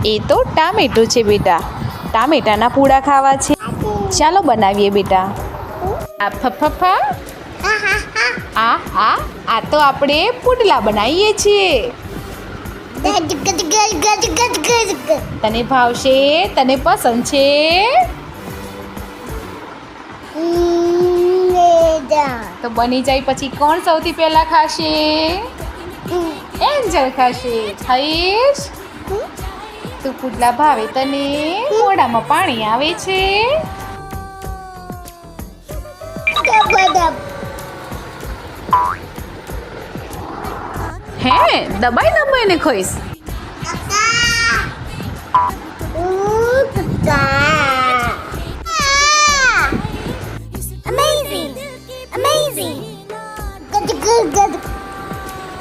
એ તો ટામેટું છે બેટા. ટામેટાના પૂડા ખાવા છે. ચાલો બનાવીએ બેટા. આ ફફફા આ તો આપણે પુડલા બનાવીએ છીએ. તને ભાવશે? તને પસંદ છે? તો બની જાય પછી કોણ સૌથી પહેલા ખાશે? એન્જલ ખાશે. ખાઈશ? તું પુડલા ભાવે તને? મોઢામાં પાણી આવે છે? હે દબાઈને ખાઈશ.